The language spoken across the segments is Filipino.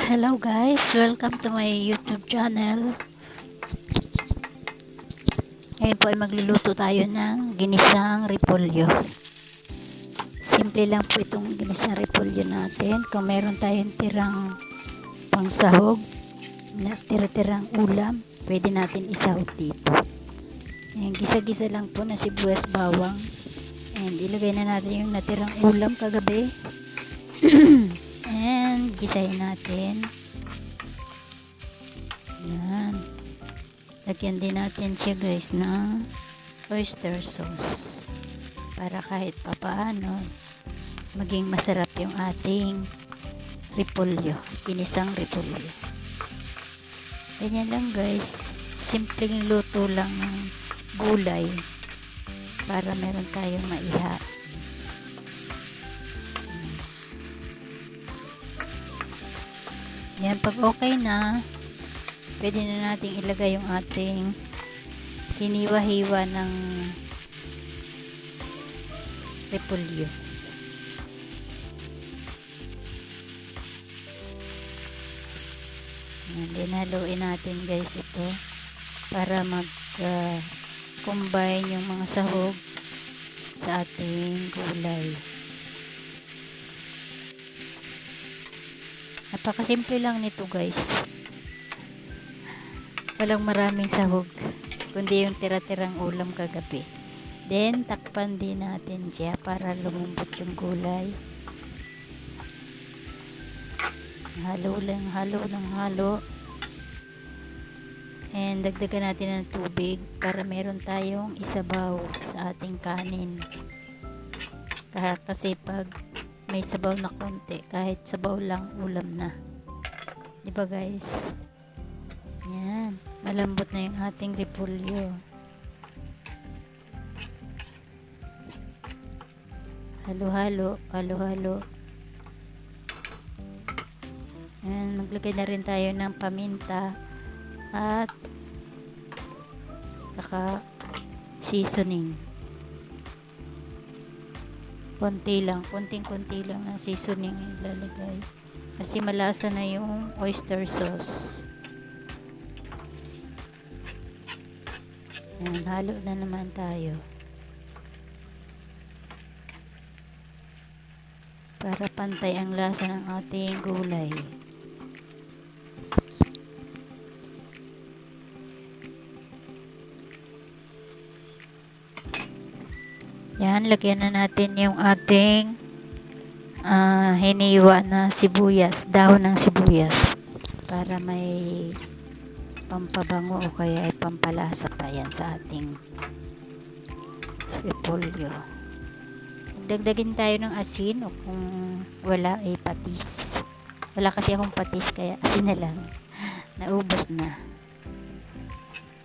Hello guys, welcome to my YouTube channel. Ngayon po ay magluluto tayo ng ginisang repolyo. Simple lang po itong ginisang repolyo natin. Kung meron tayong tirang pangsahog, na tira-tirang ulam, pwede natin isahog dito. Ayan, gisa-gisa lang po na sibuyas, bawang. And ilagay na natin yung natirang ulam kagabi. And gisahin natin. Yan. Lagyan din natin siya guys na oyster sauce para kahit papaano maging masarap yung ating repolyo, ginisang repolyo. Ganyan lang guys, simpleng luto lang ng gulay para meron tayong maiha. Yan, pag okay na, pwede na natin ilagay yung ating hiniwa-hiwa ng repolyo. Yan, haluin natin guys ito para mag-combine yung mga sahog sa ating gulay. Napakasimple lang nito guys. Walang maraming sahog, kundi yung tira-tirang ulam kagabi. Then, takpan din natin siya para lumambot yung gulay. Halo lang, halo ng halo. And dagdagan natin ng tubig para meron tayong isabaw sa ating kanin. Kasi pag may sabaw na konti, kahit sabaw lang, ulam na. Diba guys? Yan. Malambot na yung ating repolyo. Halo-halo, halo-halo. Yan. Maglagay na rin tayo ng paminta at saka seasoning. Konti lang, konting-konti lang ng seasoning ilalagay. Kasi malasa na yung oyster sauce. Ayan, halo na naman tayo. Para pantay ang lasa ng ating gulay. Yan, lagyan na natin yung ating hiniwa na sibuyas, dahon ng sibuyas para may pampabango o kaya ay pampalasa pa yan sa ating repolyo. Dagdagin tayo ng asin o kung wala ay patis. Wala kasi akong patis kaya asin na lang. Naubos na.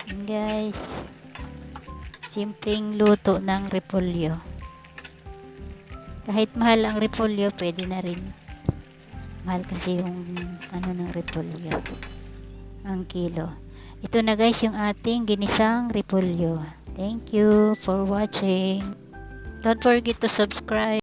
And guys, simpleng luto ng repolyo. Kahit mahal ang repolyo, pwede na rin. Mahal kasi yung ng repolyo. Ang kilo. Ito na guys yung ating ginisang repolyo. Thank you for watching. Don't forget to subscribe.